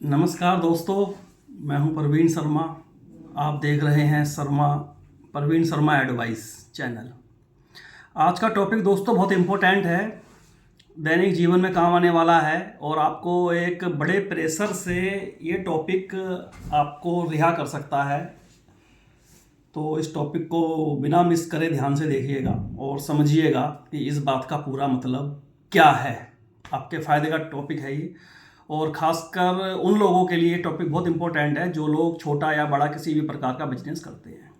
नमस्कार दोस्तों, मैं हूं प्रवीण शर्मा। आप देख रहे हैं प्रवीण शर्मा एडवाइस चैनल। आज का टॉपिक दोस्तों बहुत इम्पोर्टेंट है, दैनिक जीवन में काम आने वाला है और आपको एक बड़े प्रेशर से ये टॉपिक आपको रिहा कर सकता है। तो इस टॉपिक को बिना मिस करे ध्यान से देखिएगा और समझिएगा कि इस बात का पूरा मतलब क्या है। आपके फ़ायदे का टॉपिक है ये, और ख़ासकर उन लोगों के लिए टॉपिक बहुत इम्पोर्टेंट है जो लोग छोटा या बड़ा किसी भी प्रकार का बिजनेस करते हैं।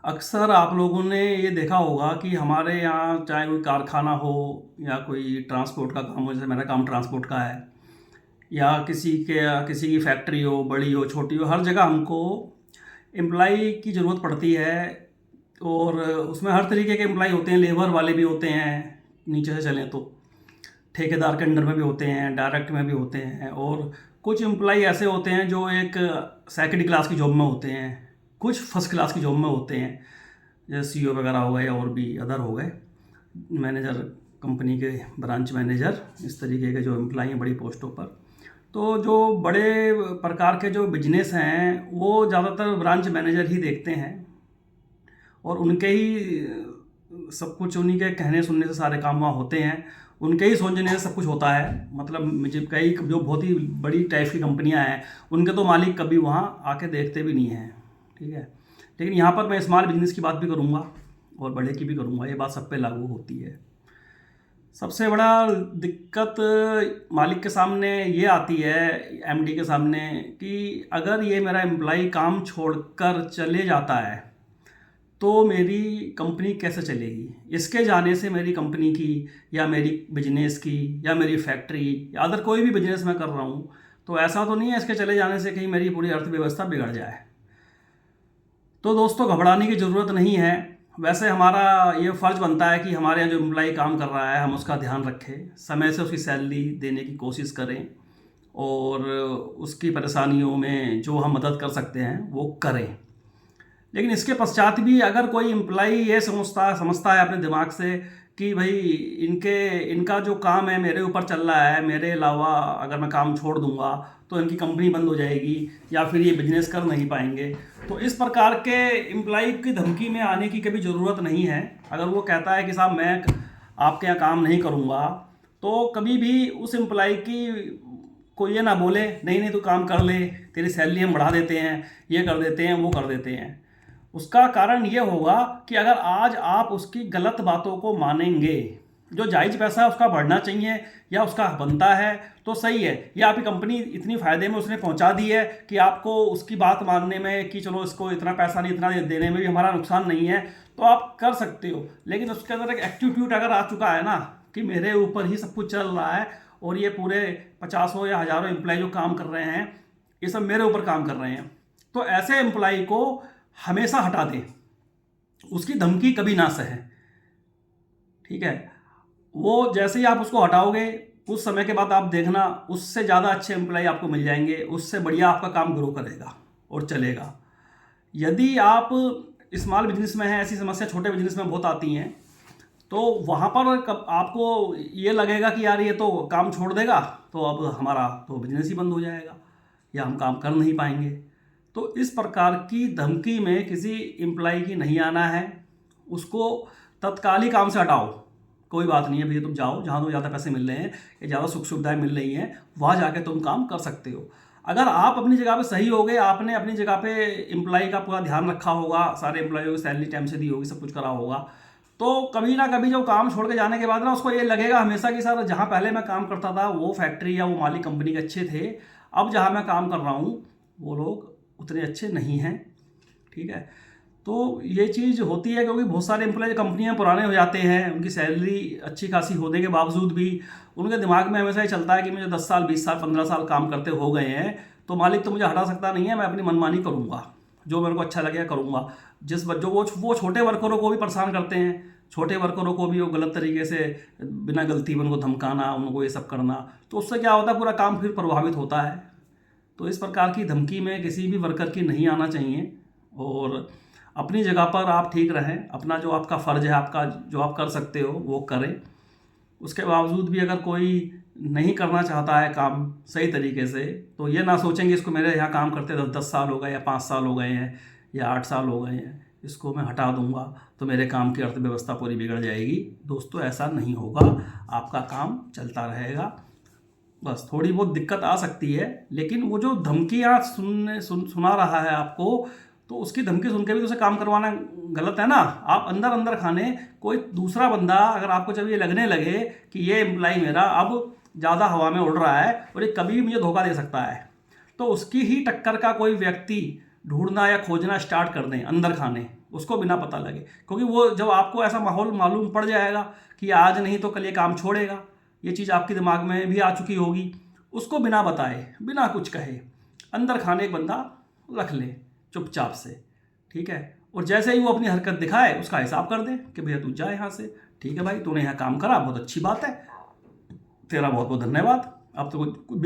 अक्सर आप लोगों ने ये देखा होगा कि हमारे यहाँ चाहे कोई कारखाना हो या कोई ट्रांसपोर्ट का काम हो, जैसे मेरा काम ट्रांसपोर्ट का है, या किसी की फैक्ट्री हो, बड़ी हो छोटी हो, हर जगह हमको एम्प्लाई की ज़रूरत पड़ती है। और उसमें हर तरीके के एम्प्लाई होते हैं, लेबर वाले भी होते हैं, नीचे से चलें तो ठेकेदार के अंडर में भी होते हैं, डायरेक्ट में भी होते हैं, और कुछ एम्प्लाई ऐसे होते हैं जो एक सेकंड क्लास की जॉब में होते हैं, कुछ फर्स्ट क्लास की जॉब में होते हैं, जैसे सीईओ वगैरह हो गए और भी अदर हो गए, मैनेजर, कंपनी के ब्रांच मैनेजर, इस तरीके के जो एम्प्लाई हैं बड़ी पोस्टों पर। तो जो बड़े प्रकार के जो बिजनेस हैं वो ज़्यादातर ब्रांच मैनेजर ही देखते हैं और उनके ही सब कुछ, उन्हीं के कहने सुनने से सारे काम वहाँ होते हैं, उनके ही सोचने से सब कुछ होता है। मतलब मुझे कई जो बहुत ही बड़ी टाइप की कंपनियां हैं उनके तो मालिक कभी वहाँ आके देखते भी नहीं हैं, ठीक है। लेकिन यहाँ पर मैं स्मॉल बिजनेस की बात भी करूँगा और बड़े की भी करूँगा, ये बात सब पे लागू होती है। सबसे बड़ा दिक्कत मालिक के सामने ये आती है, एमडी के सामने, कि अगर ये मेरा एम्प्लॉय काम छोड़कर चले जाता है तो मेरी कंपनी कैसे चलेगी। इसके जाने से मेरी कंपनी की या मेरी बिजनेस की या मेरी फैक्ट्री या अदर कोई भी बिजनेस मैं कर रहा हूँ, तो ऐसा तो नहीं है इसके चले जाने से कहीं मेरी पूरी अर्थव्यवस्था बिगड़ जाए। तो दोस्तों, घबराने की ज़रूरत नहीं है। वैसे हमारा ये फ़र्ज़ बनता है कि हमारे यहाँ जो एम्प्लॉय काम कर रहा है हम उसका ध्यान रखें, समय से उसकी सैलरी देने की कोशिश करें और उसकी परेशानियों में जो हम मदद कर सकते हैं वो करें। लेकिन इसके पश्चात भी अगर कोई एम्प्लॉई ये समझता है अपने दिमाग से कि भाई इनका जो काम है मेरे ऊपर चल रहा है, मेरे अलावा अगर मैं काम छोड़ दूंगा तो इनकी कंपनी बंद हो जाएगी या फिर ये बिजनेस कर नहीं पाएंगे, तो इस प्रकार के एम्प्लॉई की धमकी में आने की कभी ज़रूरत नहीं है। अगर वो कहता है कि साहब मैं आपके यहाँ काम नहीं करूँगा, तो कभी भी उस एम्प्लॉई की को ये ना बोले नहीं नहीं तू काम कर ले, तेरी सैलरी हम बढ़ा देते हैं, ये कर देते हैं, वो कर देते हैं। उसका कारण ये होगा कि अगर आज आप उसकी गलत बातों को मानेंगे, जो जायज़ पैसा है उसका बढ़ना चाहिए या उसका बनता है तो सही है, या आपकी कंपनी इतनी फ़ायदे में उसने पहुंचा दी है कि आपको उसकी बात मानने में कि चलो इसको इतना पैसा नहीं, इतना देने में भी हमारा नुकसान नहीं है, तो आप कर सकते हो। लेकिन उसके अंदर एक एटीट्यूड अगर आ चुका है ना कि मेरे ऊपर ही सब कुछ चल रहा है और ये पूरे 50 या हज़ारों एम्प्लॉय जो काम कर रहे हैं ये सब मेरे ऊपर काम कर रहे हैं, तो ऐसे एम्प्लॉय को हमेशा हटा दें, उसकी धमकी कभी ना सहें, ठीक है। वो जैसे ही आप उसको हटाओगे कुछ समय के बाद आप देखना उससे ज़्यादा अच्छे एम्प्लॉय आपको मिल जाएंगे, उससे बढ़िया आपका काम ग्रो करेगा और चलेगा। यदि आप स्मॉल बिजनेस में हैं, ऐसी समस्या छोटे बिजनेस में बहुत आती हैं, तो वहाँ पर कब आपको ये लगेगा कि यार ये तो काम छोड़ देगा तो अब हमारा तो बिजनेस ही बंद हो जाएगा या हम काम कर नहीं पाएंगे। तो इस प्रकार की धमकी में किसी एम्प्लॉय की नहीं आना है, उसको तत्कालिक काम से हटाओ, कोई बात नहीं है भैया तुम जाओ जहाँ तुम्हें ज़्यादा पैसे मिल रहे हैं या ज़्यादा सुख सुविधाएं मिल रही हैं वहाँ जाके तुम काम कर सकते हो। अगर आप अपनी जगह पे सही हो गए, आपने अपनी जगह पे एम्प्लॉय का पूरा ध्यान रखा होगा, सारे एम्प्लॉय की सैलरी टाइम से दी होगी, सब कुछ करा होगा, तो कभी ना कभी जब काम छोड़ के जाने के बाद ना उसको ये लगेगा हमेशा कि सर जहाँ पहले मैं काम करता था वो फैक्ट्री या वो मालिक कंपनी के अच्छे थे, अब जहाँ मैं काम कर रहा हूँ वो लोग उतने अच्छे नहीं हैं, ठीक है। तो ये चीज़ होती है क्योंकि बहुत सारे एम्प्लॉय कंपनियां पुराने हो जाते हैं, उनकी सैलरी अच्छी खासी होने के बावजूद भी उनके दिमाग में हमेशा ही चलता है कि मुझे 10 साल 20 साल 15 साल काम करते हो गए हैं तो मालिक तो मुझे हटा सकता नहीं है, मैं अपनी मनमानी करूँगा, जो मेरे को अच्छा लगेगा करूँगा। जो वो छोटे वर्करों को भी परेशान करते हैं, छोटे वर्करों को भी वो गलत तरीके से बिना गलती में उनको धमकाना, उनको ये सब करना, तो उससे क्या होता है पूरा काम फिर प्रभावित होता है। तो इस प्रकार की धमकी में किसी भी वर्कर की नहीं आना चाहिए और अपनी जगह पर आप ठीक रहें, अपना जो आपका फ़र्ज़ है, आपका जो आप कर सकते हो वो करें उसके बावजूद भी अगर कोई नहीं करना चाहता है काम सही तरीके से, तो ये ना सोचेंगे इसको मेरे यहाँ काम करते 10 साल हो गए या 5 साल हो गए हैं या 8 साल हो गए हैं, इसको मैं हटा दूंगा तो मेरे काम की अर्थव्यवस्था पूरी बिगड़ जाएगी। दोस्तों, ऐसा नहीं होगा, आपका काम चलता रहेगा। बस थोड़ी बहुत दिक्कत आ सकती है, लेकिन वो जो धमकियाँ सुना रहा है आपको, तो उसकी धमकी सुन के भी तो उसे काम करवाना गलत है ना। आप अंदर अंदर खाने कोई दूसरा बंदा, अगर आपको जब ये लगने लगे कि ये एम्प्लाई मेरा अब ज़्यादा हवा में उड़ रहा है और ये कभी भी मुझे धोखा दे सकता है, तो उसकी ही टक्कर का कोई व्यक्ति ढूंढना या खोजना स्टार्ट कर दें अंदर खाने, उसको बिना पता लगे। क्योंकि वो जब आपको ऐसा माहौल मालूम पड़ जाएगा कि आज नहीं तो कल ये काम छोड़ेगा, ये चीज़ आपके दिमाग में भी आ चुकी होगी, उसको बिना बताए बिना कुछ कहे अंदर खाने एक बंदा रख ले चुपचाप से, ठीक है। और जैसे ही वो अपनी हरकत दिखाए उसका हिसाब कर दे कि भैया तू जा यहाँ से, ठीक है भाई, तूने यहाँ काम करा, बहुत अच्छी बात है, तेरा बहुत बहुत धन्यवाद। अब तो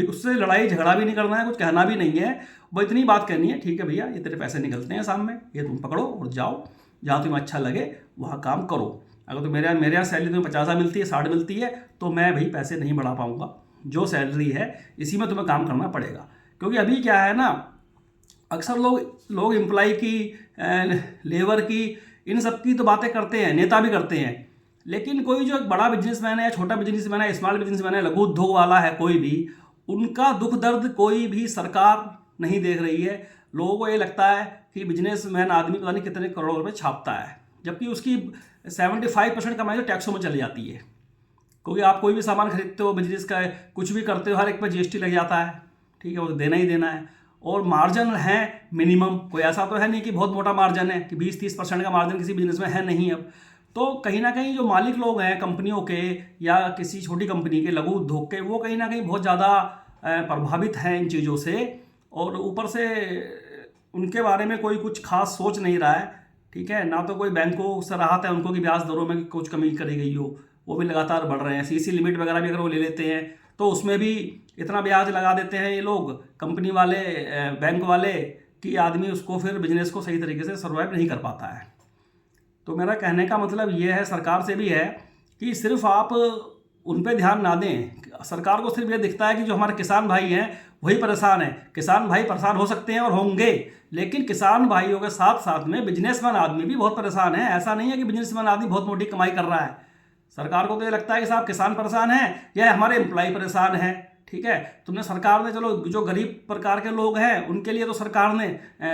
उससे लड़ाई झगड़ा भी नहीं करना है, कुछ कहना भी नहीं है, वो इतनी बात कहनी है, ठीक है भैया ये तेरे पैसे निकलते हैं सामने, ये तुम पकड़ो और जाओ, जहाँ तुम्हें अच्छा लगे वहाँ काम करो। अगर तो मेरे यहाँ सैलरी तुम्हें 50 मिलती है, 60 मिलती है, तो मैं भाई पैसे नहीं बढ़ा पाऊँगा, जो सैलरी है इसी में तुम्हें काम करना पड़ेगा। क्योंकि अभी क्या है ना, अक्सर लोग एम्प्लॉय की, लेबर की, इन सब की तो बातें करते हैं, नेता भी करते हैं, लेकिन कोई जो एक बड़ा बिजनेसमैन है, छोटा बिजनेसमैन है, स्मॉल बिजनेसमैन है, लघु उद्योग वाला है, कोई भी, उनका दुख दर्द कोई भी सरकार नहीं देख रही है। लोगों को ये लगता है कि बिजनेसमैन आदमी पता नहीं कितने करोड़ रुपए छापता है, जबकि उसकी 75% कमाई तो टैक्सों में चली जाती है। क्योंकि आप कोई भी सामान खरीदते हो, बिजनेस का कुछ भी करते हो, हर एक पर GST लग जाता है, ठीक है, वो देना ही देना है। और मार्जिन है मिनिमम, कोई ऐसा तो है नहीं कि बहुत मोटा मार्जिन है कि 20-30% का मार्जिन किसी बिजनेस में है नहीं। अब तो कहीं ना कहीं जो मालिक लोग हैं कंपनियों के या किसी छोटी कंपनी के, लघु उद्योग के, वो कहीं ना कहीं बहुत ज़्यादा प्रभावित हैं इन चीज़ों से, और ऊपर से उनके बारे में कोई कुछ खास सोच नहीं रहा है, ठीक है ना। तो कोई बैंकों से राहत है उनको कि ब्याज दरों में कुछ कमी करी गई हो, वो भी लगातार बढ़ रहे हैं। CC लिमिट वगैरह भी अगर वो ले लेते हैं तो उसमें भी इतना ब्याज लगा देते हैं ये लोग, कंपनी वाले, बैंक वाले, कि आदमी उसको फिर बिजनेस को सही तरीके से सर्वाइव नहीं कर पाता है। तो मेरा कहने का मतलब ये है, सरकार से भी है, कि सिर्फ आप उन पे ध्यान ना दें। सरकार को सिर्फ ये दिखता है कि जो हमारे किसान भाई हैं वही परेशान है। किसान भाई परेशान हो सकते हैं और होंगे, लेकिन किसान भाइयों के साथ साथ में बिजनेसमैन आदमी भी बहुत परेशान है। ऐसा नहीं है कि बिजनेसमैन आदमी बहुत मोटी कमाई कर रहा है। सरकार को तो ये लगता है कि साहब किसान परेशान है या हमारे एम्प्लॉय परेशान है, ठीक है। तुमने सरकार ने, चलो जो गरीब प्रकार के लोग हैं उनके लिए तो सरकार ने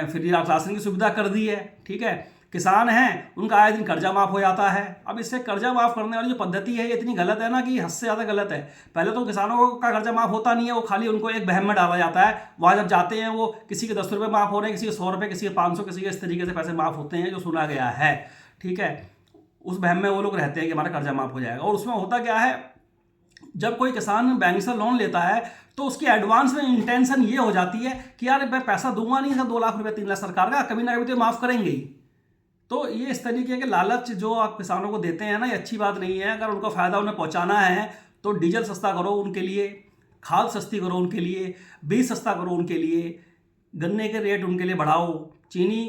फ्री राशन की सुविधा कर दी है, ठीक है। किसान हैं उनका आए दिन कर्जा माफ़ हो जाता है। अब इससे कर्जा माफ़ करने वाली जो पद्धति है ये इतनी गलत है ना कि हद से ज़्यादा गलत है। पहले तो किसानों का कर्जा माफ़ होता नहीं है, वो खाली उनको एक बहम में डाला जाता है। वहाँ जब जाते हैं वो किसी के 10 रुपये माफ़ हो रहे हैं, किसी के 100 रुपये, किसी के 500, किसी के इस तरीके से पैसे माफ़ होते हैं जो सुना गया है, ठीक है। उस बहम में वो लोग रहते हैं कि हमारा कर्जा माफ़ हो जाएगा। और उसमें होता क्या है, जब कोई किसान बैंक से लोन लेता है तो उसकी एडवांस में इंटेंशन ये हो जाती है कि यार मैं पैसा दूंगा नहीं, 2 लाख रुपये 3 लाख सरकार का, कभी ना कभी तो माफ़ करेंगे ही। तो ये इस तरीके के लालच जो आप किसानों को देते हैं ना, ये अच्छी बात नहीं है। अगर उनका फ़ायदा उन्हें पहुंचाना है तो डीजल सस्ता करो उनके लिए, खाद सस्ती करो उनके लिए, बीज सस्ता करो उनके लिए, गन्ने के रेट उनके लिए बढ़ाओ। चीनी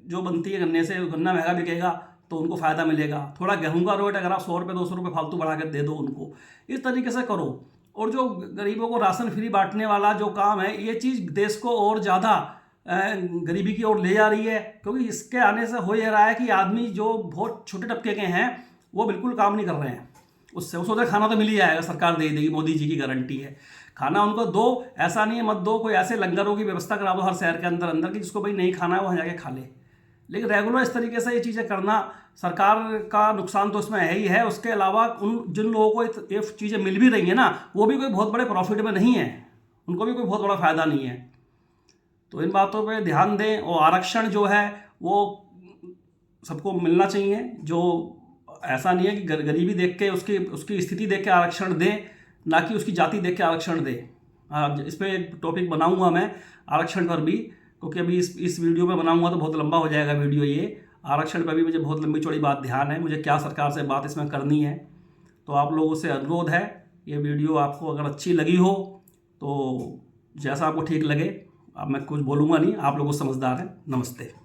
जो बनती है गन्ने से, गन्ना महंगा बिकेगा तो उनको फ़ायदा मिलेगा। थोड़ा गेहूं का रेट अगर आप 100 रुपये 200 रुपये फालतू बढ़ा कर दे दो उनको, इस तरीके से करो। और जो गरीबों को राशन फ्री बांटने वाला जो काम है, ये चीज़ देश को और ज़्यादा गरीबी की ओर ले जा रही है। क्योंकि इसके आने से हो ये रहा है कि आदमी जो बहुत छोटे तबके के हैं वो बिल्कुल काम नहीं कर रहे हैं। उससे वो सोचे खाना तो मिल ही जाएगा, सरकार दे देगी, मोदी जी की गारंटी है। खाना उनको दो, ऐसा नहीं है मत दो, कोई ऐसे लंगरों की व्यवस्था करा दो हर शहर के अंदर अंदर कि जिसको भाई नहीं खाना है वहाँ जाके खा ले। लेकिन रेगुलर इस तरीके से ये चीज़ें करना, सरकार का नुकसान तो उसमें है ही है। उसके अलावा उन जिन लोगों को ये चीज़ें मिल भी रही हैं ना, वो भी कोई बहुत बड़े प्रॉफिट में नहीं है, उनको भी कोई बहुत बड़ा फ़ायदा नहीं है। तो इन बातों पे ध्यान दें। और आरक्षण जो है वो सबको मिलना चाहिए। जो ऐसा नहीं है कि गरीबी देख के उसकी स्थिति देख के आरक्षण दें, ना कि उसकी जाति देख के आरक्षण दें। इस पर एक टॉपिक बनाऊंगा मैं आरक्षण पर भी, क्योंकि अभी इस वीडियो में बनाऊंगा तो बहुत लंबा हो जाएगा वीडियो। ये आरक्षण पर भी मुझे बहुत लंबी चौड़ी बात ध्यान है, मुझे क्या सरकार से बात इसमें करनी है। तो आप लोगों से अनुरोध है, ये वीडियो आपको अगर अच्छी लगी हो तो जैसा आपको ठीक लगे, अब मैं कुछ बोलूँगा नहीं, आप लोग समझदार हैं। नमस्ते।